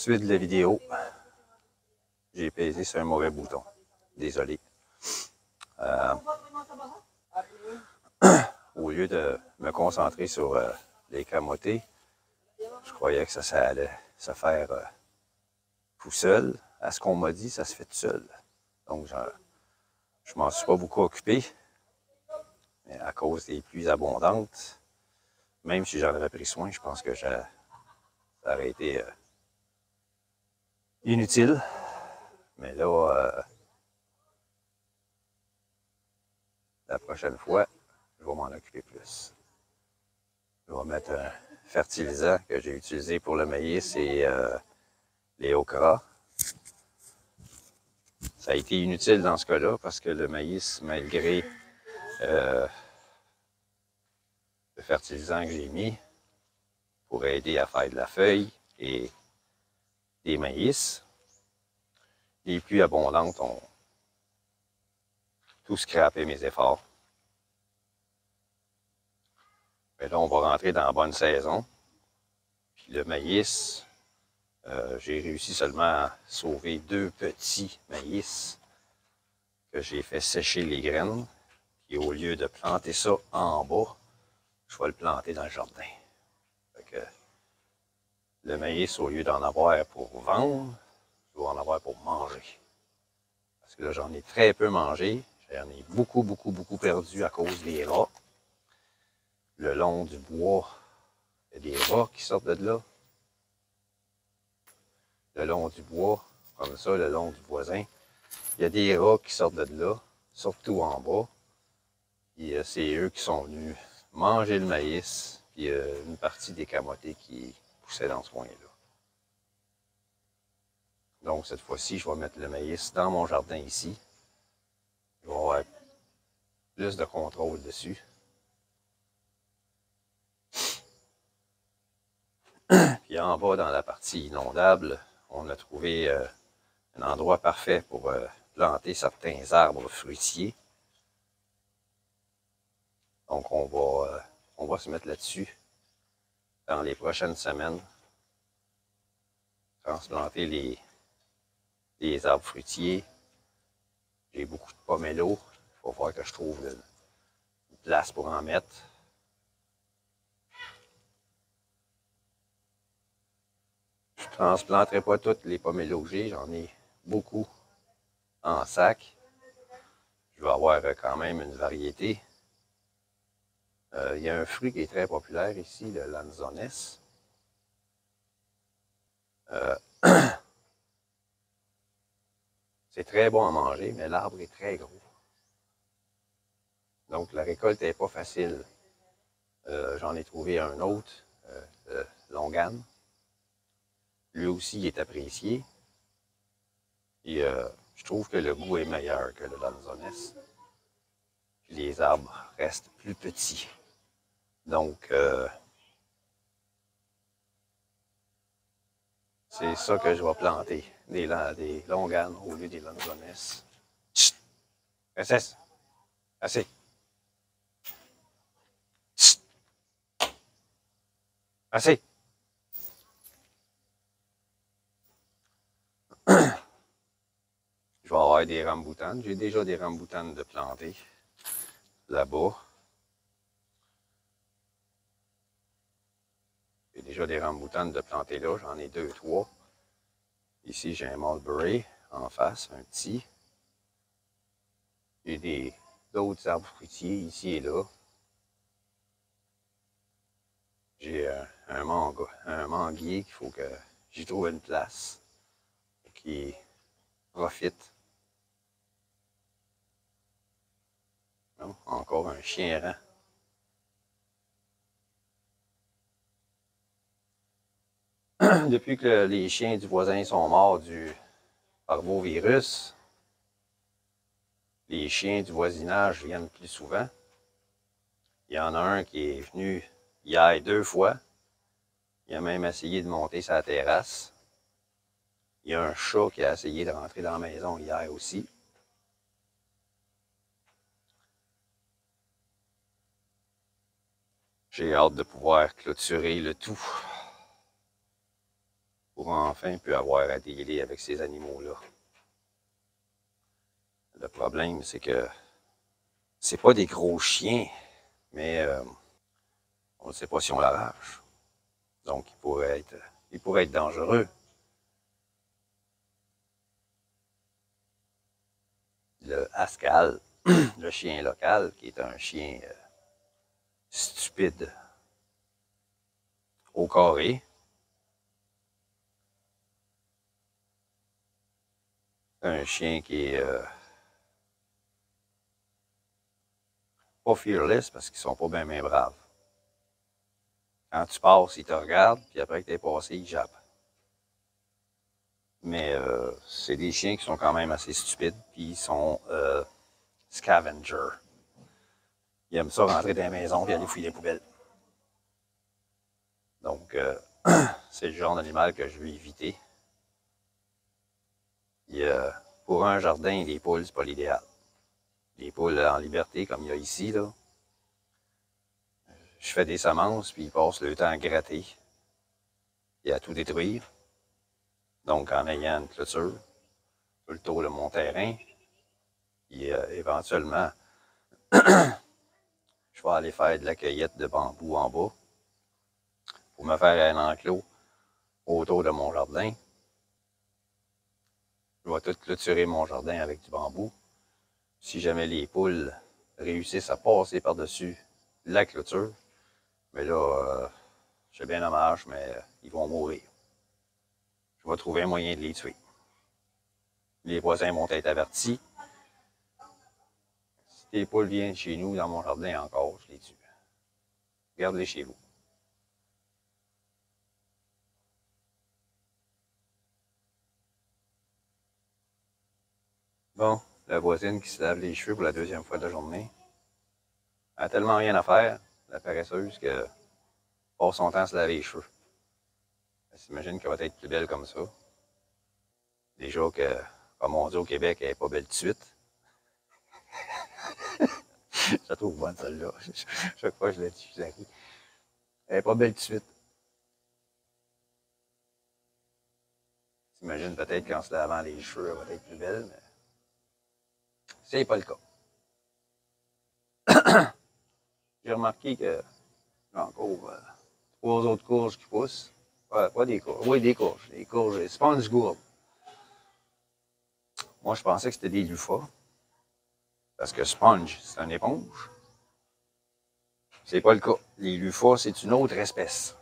Suite de la vidéo, j'ai pesé sur un mauvais bouton. Désolé. Au lieu de me concentrer sur les camotés, je croyais que ça allait se faire tout seul. À ce qu'on m'a dit, ça se fait tout seul. Donc, je m'en suis pas beaucoup occupé. Mais à cause des pluies abondantes, même si j'en avais pris soin, je pense que ça aurait été inutile. Mais là, la prochaine fois, je vais m'en occuper plus. Je vais mettre un fertilisant que j'ai utilisé pour le maïs et les okras. Ça a été inutile dans ce cas-là parce que le maïs, malgré le fertilisant que j'ai mis pour aider à faire de la feuille et des maïs, les pluies abondantes ont tout scrappé mes efforts. Mais là, on va rentrer dans la bonne saison. Puis le maïs, j'ai réussi seulement à sauver 2 petits maïs que j'ai fait sécher les graines. Puis au lieu de planter ça en bas, je vais le planter dans le jardin. Fait que le maïs, au lieu d'en avoir pour vendre, je vais en avoir pour manger. Parce que là, j'en ai très peu mangé. J'en ai beaucoup perdu à cause des rats. Le long du bois, il y a des rats qui sortent de là. Le long du bois, comme ça, le long du voisin, il y a des rats qui sortent de là, surtout en bas. Puis c'est eux qui sont venus manger le maïs, puis une partie des camotés qui poussaient dans ce coin-là. Donc cette fois-ci, je vais mettre le maïs dans mon jardin ici. Je vais avoir plus de contrôle dessus. Puis en bas, dans la partie inondable, on a trouvé un endroit parfait pour planter certains arbres fruitiers. Donc on va se mettre là-dessus dans les prochaines semaines. Transplanter les arbres fruitiers. J'ai beaucoup de pomelos. Il va falloir que je trouve une place pour en mettre. Je ne transplanterai pas toutes les pomelos que j'ai. J'en ai beaucoup en sac. Je vais avoir quand même une variété. Il y a un fruit qui est très populaire ici, le lanzones. C'est très bon à manger, mais l'arbre est très gros. Donc la récolte n'est pas facile. J'en ai trouvé un autre, Longan. Lui aussi, il est apprécié. Et je trouve que le goût est meilleur que le lanzones. Puis les arbres restent plus petits. Donc, c'est ça que je vais planter. Des longanes au lieu des lanzones. Chut! Princesse! Assez! Chut! Assez! Je vais avoir des ramboutanes. J'ai déjà des ramboutanes de planter là-bas. J'ai déjà des ramboutanes de planter là. J'en ai 2, 3. Ici, j'ai un mulberry en face, un petit. J'ai d'autres arbres fruitiers ici et là. J'ai un manguier qu'il faut que j'y trouve une place qui profite. Non, encore un chien errant. Depuis que les chiens du voisin sont morts du parvovirus, les chiens du voisinage viennent plus souvent. Il y en a un qui est venu hier 2 fois. Il a même essayé de monter sa terrasse. Il y a un chat qui a essayé de rentrer dans la maison hier aussi. J'ai hâte de pouvoir clôturer le tout pour enfin plus avoir à dealer avec ces animaux-là. Le problème, c'est que c'est pas des gros chiens, mais on ne sait pas si on la rage. Donc, il pourrait être dangereux. Le Haskell, le chien local, qui est un chien stupide au carré. Un chien qui est pas fearless parce qu'ils sont pas bien braves. Quand tu passes, ils te regardent, puis après que tu es passé, ils jappent. Mais c'est des chiens qui sont quand même assez stupides, puis ils sont scavengers. Ils aiment ça rentrer dans les maisons et aller fouiller les poubelles. Donc, c'est le genre d'animal que je veux éviter. Et, pour un jardin, les poules, c'est pas l'idéal. Les poules en liberté, comme il y a ici, là, je fais des semences, puis ils passent le temps à gratter et à tout détruire. Donc, en ayant une clôture sur le tour de mon terrain, puis éventuellement, je vais aller faire de la cueillette de bambou en bas pour me faire un enclos autour de mon jardin. Je vais tout clôturer mon jardin avec du bambou. Si jamais les poules réussissent à passer par-dessus la clôture, mais là, c'est bien dommage, mais ils vont mourir. Je vais trouver un moyen de les tuer. Les voisins vont être avertis. Si les poules viennent chez nous, dans mon jardin encore, je les tue. Garde-les chez vous. Bon, la voisine qui se lave les cheveux pour la deuxième fois de la journée, elle a tellement rien à faire, la paresseuse, qu'elle passe son temps à se laver les cheveux. Elle s'imagine qu'elle va être plus belle comme ça. Déjà que, comme on dit au Québec, elle n'est pas belle tout de suite. Je la trouve bonne, celle-là. Chaque fois que je la dis, je la ris. Elle n'est pas belle tout de suite. T'imagines peut-être qu'en se lavant les cheveux, elle va être plus belle, mais c'est pas le cas. J'ai remarqué que j'ai encore 3 autres courges qui poussent. Pas des courges. Oui, des courges. Des courges sponge gourd. Moi, je pensais que c'était des lufas. Parce que sponge, c'est une éponge. C'est pas le cas. Les lufas, c'est une autre espèce.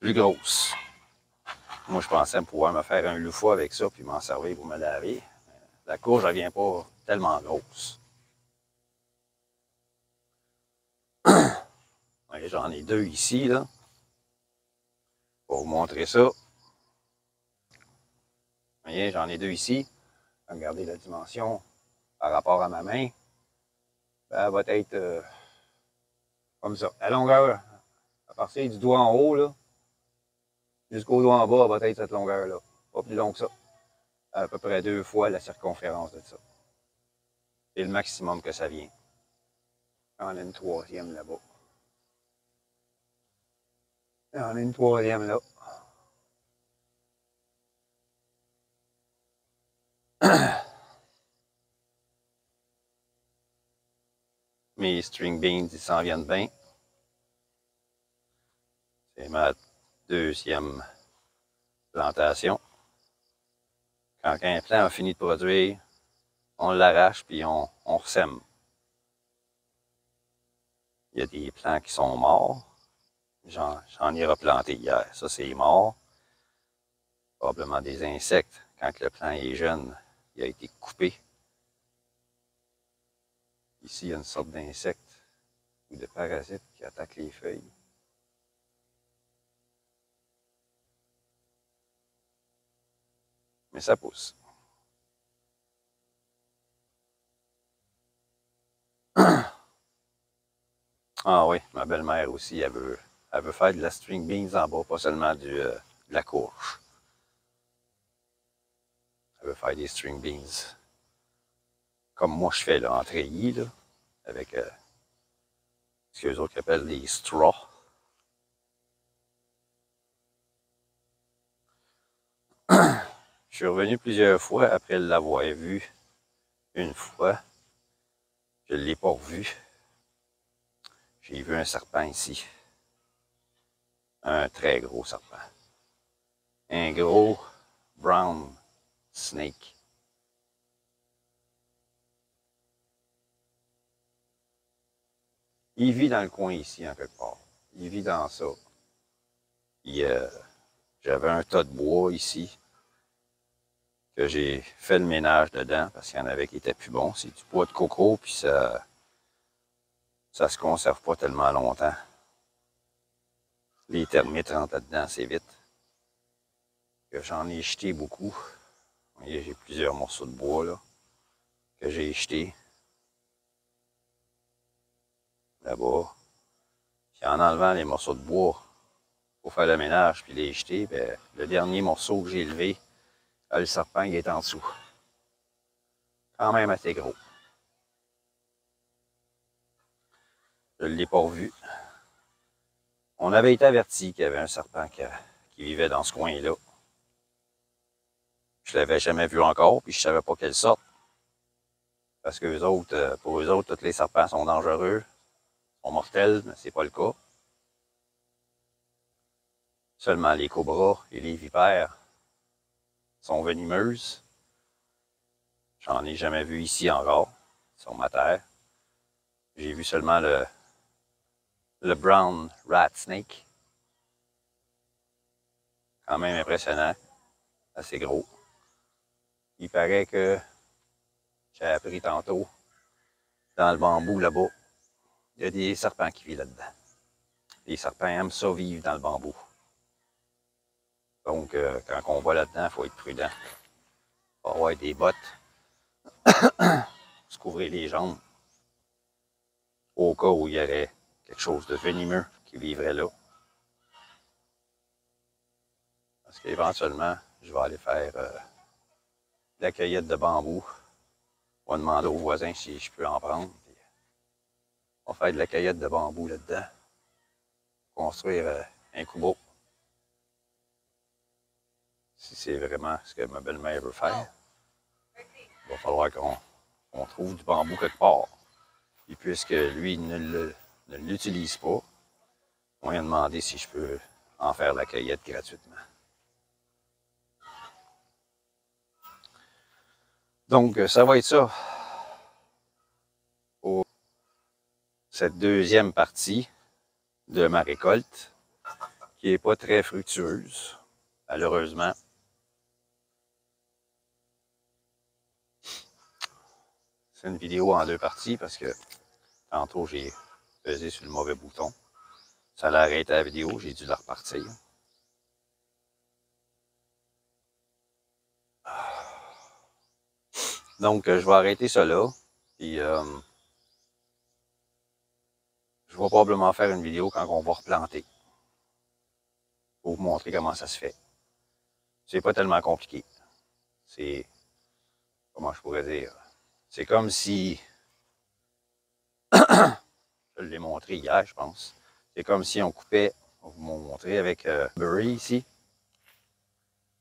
Plus grosse. Moi, je pensais pouvoir me faire un lufa avec ça puis m'en servir pour me laver. La courge, elle vient pas tellement grosse. J'en ai 2 ici, là. Pour vous montrer ça. Voyez, j'en ai 2 ici. Regardez la dimension par rapport à ma main. Ben, elle va être comme ça. La longueur, à partir du doigt en haut, là, jusqu'au doigt en bas, elle va être cette longueur-là. Pas plus long que ça. À peu près 2 fois la circonférence de ça. C'est le maximum que ça vient. J'en ai une troisième là-bas. J'en ai une troisième là. Mes string beans, ils s'en viennent bien. C'est ma deuxième plantation. Quand un plant a fini de produire, on l'arrache puis on ressème. Il y a des plants qui sont morts. J'en ai replanté hier. Ça, c'est mort. Probablement des insectes. Quand le plant est jeune, il a été coupé. Ici, il y a une sorte d'insecte ou de parasite qui attaque les feuilles. Mais ça pousse. Ah oui, ma belle-mère aussi, elle veut faire de la string beans en bas, pas seulement de la courge. Elle veut faire des string beans. Comme moi je fais là, en treillis, là, avec ce que les autres appellent des straws. Je suis revenu plusieurs fois après l'avoir vu une fois. Je ne l'ai pas revu. J'ai vu un serpent ici. Un très gros serpent. Un gros brown snake. Il vit dans le coin ici, en quelque part. Il vit dans ça. J'avais un tas de bois ici que j'ai fait le ménage dedans parce qu'il y en avait qui étaient plus bons. C'est du bois de coco, puis ça se conserve pas tellement longtemps. Les termites rentrent là-dedans assez vite. J'en ai jeté beaucoup. Vous voyez, j'ai plusieurs morceaux de bois là, que j'ai jetés. Là-bas. Puis en enlevant les morceaux de bois pour faire le ménage puis les jeter, ben, le dernier morceau que j'ai levé, le serpent il est en dessous. Quand même assez gros. Je ne l'ai pas revu. On avait été averti qu'il y avait un serpent qui vivait dans ce coin-là. Je ne l'avais jamais vu encore, puis je ne savais pas quelle sorte. Parce que pour eux autres, tous les serpents sont dangereux, sont mortels, mais c'est pas le cas. Seulement les cobras et les vipères sont venimeuses. J'en ai jamais vu ici encore, sur ma terre. J'ai vu seulement le brown rat snake. Quand même impressionnant, assez gros. Il paraît que, j'ai appris tantôt, dans le bambou là-bas, il y a des serpents qui vivent là-dedans. Les serpents aiment ça vivre dans le bambou. Donc, quand on va là-dedans, il faut être prudent. Il faut avoir des bottes, se couvrir les jambes, au cas où il y aurait quelque chose de venimeux qui vivrait là. Parce qu'éventuellement, je vais aller faire la cueillette de bambou. On va demander aux voisins si je peux en prendre. On va faire de la cueillette de bambou là-dedans. Construire un kubo. Si c'est vraiment ce que ma belle-mère veut faire. Il va falloir qu'on trouve du bambou quelque part. Et puisque lui ne l'utilise pas, on vient demander si je peux en faire la cueillette gratuitement. Donc, ça va être ça pour cette deuxième partie de ma récolte, qui n'est pas très fructueuse, malheureusement. C'est une vidéo en deux parties parce que tantôt j'ai pesé sur le mauvais bouton. Ça a arrêté la vidéo, j'ai dû la repartir. Donc, je vais arrêter ça là. Puis, je vais probablement faire une vidéo quand on va replanter. Pour vous montrer comment ça se fait. C'est pas tellement compliqué. C'est, comment je pourrais dire, c'est comme si, je l'ai montré hier, je pense. C'est comme si on coupait, on va vous montrer avec Burry ici.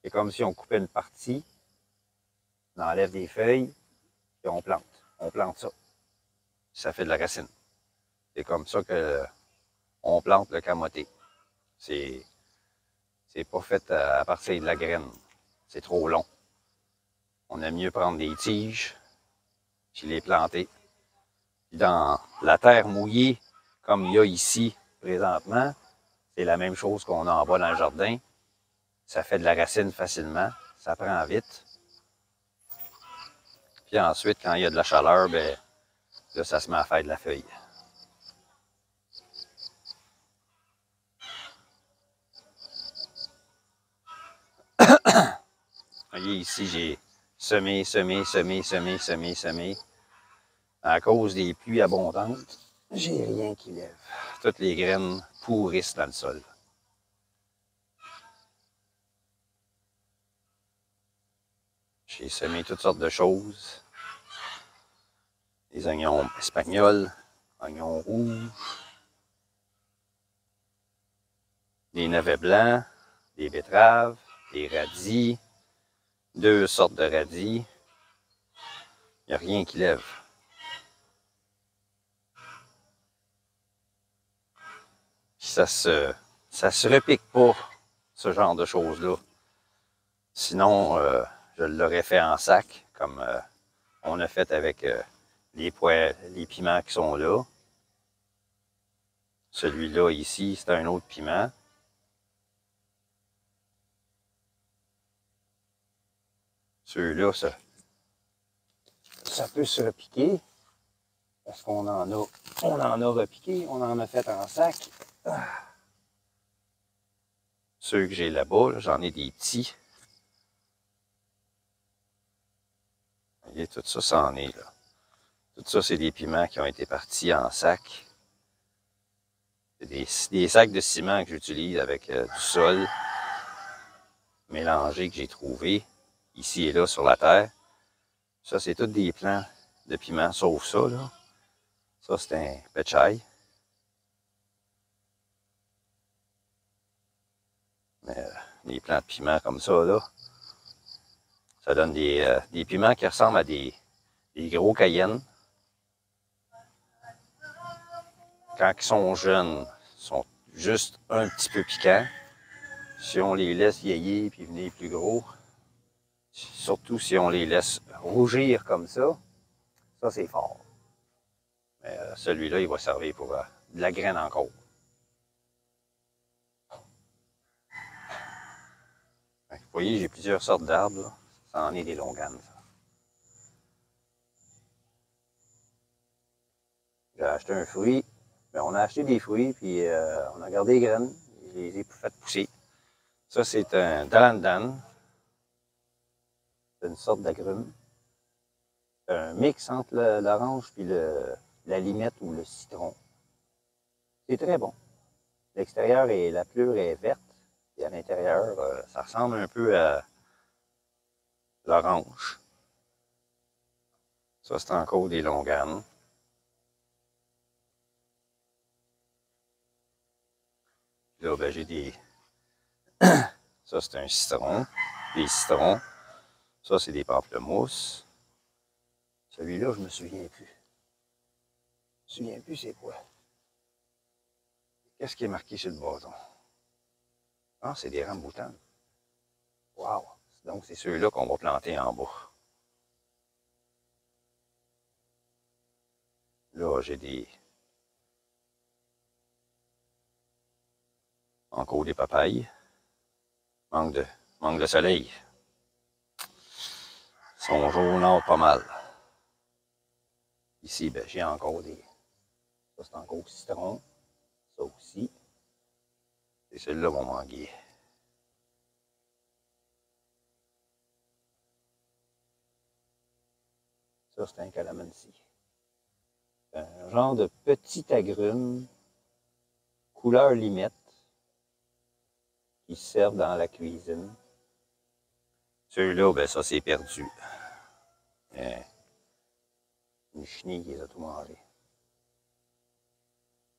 C'est comme si on coupait une partie, on enlève des feuilles, et on plante. On plante ça. Ça fait de la racine. C'est comme ça qu'on plante le camoté. C'est pas fait à partir de la graine. C'est trop long. On aime mieux prendre des tiges, puis les planter. Puis dans la terre mouillée, comme il y a ici présentement, c'est la même chose qu'on a en bas dans le jardin. Ça fait de la racine facilement, ça prend vite. Puis ensuite, quand il y a de la chaleur, ben là, ça se met à faire de la feuille. Vous voyez, ici, j'ai semé. À cause des pluies abondantes, j'ai rien qui lève. Toutes les graines pourrissent dans le sol. J'ai semé toutes sortes de choses. Des oignons espagnols, oignons rouges, des navets blancs, des betteraves, des radis, 2 sortes de radis. Il n'y a rien qui lève. Puis ça se repique pas, ce genre de choses-là. Sinon, je l'aurais fait en sac, comme on a fait avec les piments qui sont là. Celui-là ici, c'est un autre piment. Ceux-là, ça peut se repiquer. Parce qu'on en a repiqué, on en a fait en sac. Ceux que j'ai là-bas, là, j'en ai des petits. Et tout ça, ça en est là. Tout ça, c'est des piments qui ont été partis en sac. C'est des sacs de ciment que j'utilise avec du sol mélangé que j'ai trouvé ici et là sur la terre. Ça, c'est tous des plants de piments, sauf ça, là. Ça, c'est un pechay. Mais les plants de piment comme ça, là, ça donne des piments qui ressemblent à des gros cayennes. Quand ils sont jeunes, ils sont juste un petit peu piquants. Si on les laisse vieillir puis venir plus gros, surtout si on les laisse rougir comme ça c'est fort. Mais celui-là, il va servir pour de la graine encore. Vous voyez, j'ai plusieurs sortes d'arbres. Ça en est des longanes, ça. J'ai acheté un fruit. Bien, on a acheté des fruits, puis on a gardé les graines. Je les ai fait pousser. Ça, c'est un dalandan. C'est une sorte d'agrume. C'est un mix entre l'orange puis la limette ou le citron. C'est très bon. L'extérieur et la pleure est verte. Et à l'intérieur, ça ressemble un peu à l'orange. Ça, c'est encore des longanes. Là, ben, j'ai des... Ça, c'est un citron. Des citrons. Ça, c'est des pamplemousses. Celui-là, je me souviens plus. Je me souviens plus c'est quoi. Qu'est-ce qui est marqué sur le bâton? Ah, c'est des ramboutans. Wow! Donc, c'est ceux-là qu'on va planter en bas. Là, j'ai des... Encore des papayes. Manque de soleil. Ils sont jaunâtres pas mal. Ici, ben, j'ai encore des... Ça, c'est encore citron. Ça aussi. Et celui-là vont manguer. Ça, c'est un calamansi. C'est un genre de petit agrume, couleur limette, qui servent dans la cuisine. Ceux-là, ben ça, c'est perdu. Une chenille qui les a tout mangés.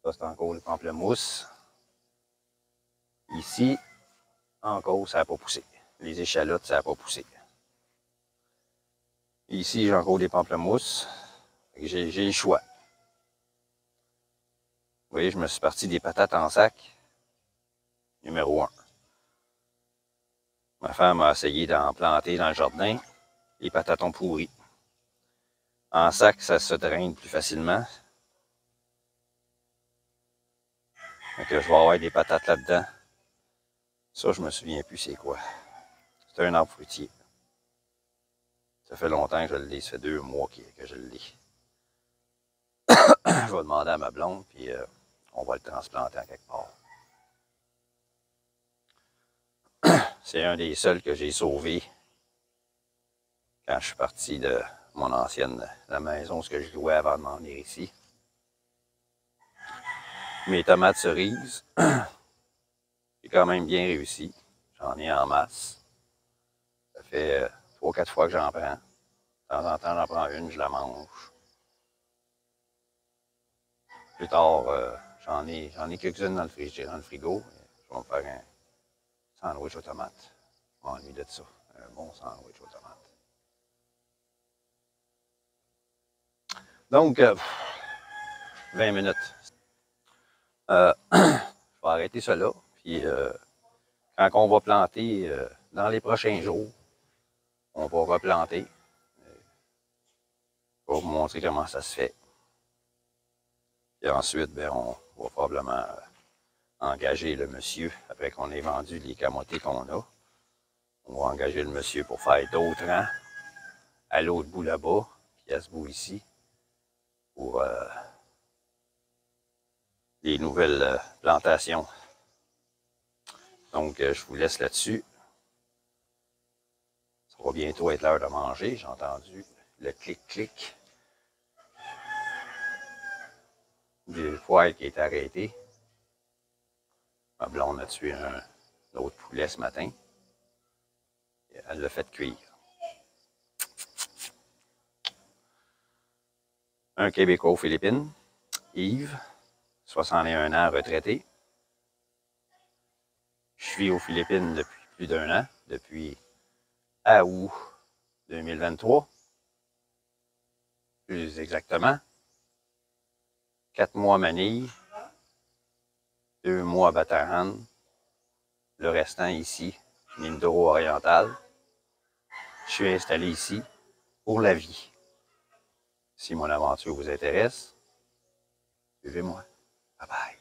Ça, c'est encore le pamplemousse. Ici, encore, ça n'a pas poussé. Les échalotes, ça n'a pas poussé. Ici, j'ai encore des pamplemousses. J'ai le choix. Vous voyez, je me suis parti des patates en sac. Numéro 1. Ma femme a essayé d'en planter dans le jardin. Les patates ont pourri. En sac, ça se draine plus facilement. Donc, je vais avoir des patates là-dedans. Ça, je me souviens plus c'est quoi. C'est un arbre fruitier. Ça fait longtemps que je l'ai. Ça fait 2 mois que je l'ai. Je vais demander à ma blonde, puis on va le transplanter en quelque part. C'est un des seuls que j'ai sauvé quand je suis parti de mon ancienne la maison, ce que je louais avant de m'en venir ici. Mes tomates cerises, j'ai quand même bien réussi. J'en ai en masse. Ça fait 3-4 fois que j'en prends. De temps en temps, j'en prends une, je la mange. Plus tard, j'en ai quelques-unes dans le frigo. Je vais me faire un sandwich aux tomates. Je m'ennuie de ça. Un bon sandwich aux tomates. Donc, 20 minutes. Je vais arrêter ça là. Puis, quand on va planter, dans les prochains jours, on va replanter. Je vais vous montrer comment ça se fait. Et ensuite, ben, on va probablement engager le monsieur, après qu'on ait vendu les camotés qu'on a. On va engager le monsieur pour faire d'autres rangs à l'autre bout là-bas, puis à ce bout ici, pour les nouvelles plantations. Donc, je vous laisse là-dessus. Ça va bientôt être l'heure de manger. J'ai entendu le clic-clic du poêle qui est arrêté. Ma blonde a tué un autre poulet ce matin. Et elle l'a fait cuire. Un Québécois aux Philippines, Yves, 61 ans, retraité. Je suis aux Philippines depuis plus d'un an, depuis août 2023. Plus exactement. 4 mois à Manille, 2 mois à Bataran, le restant ici, Mindoro Oriental. Je suis installé ici pour la vie. Si mon aventure vous intéresse, suivez-moi. Bye bye.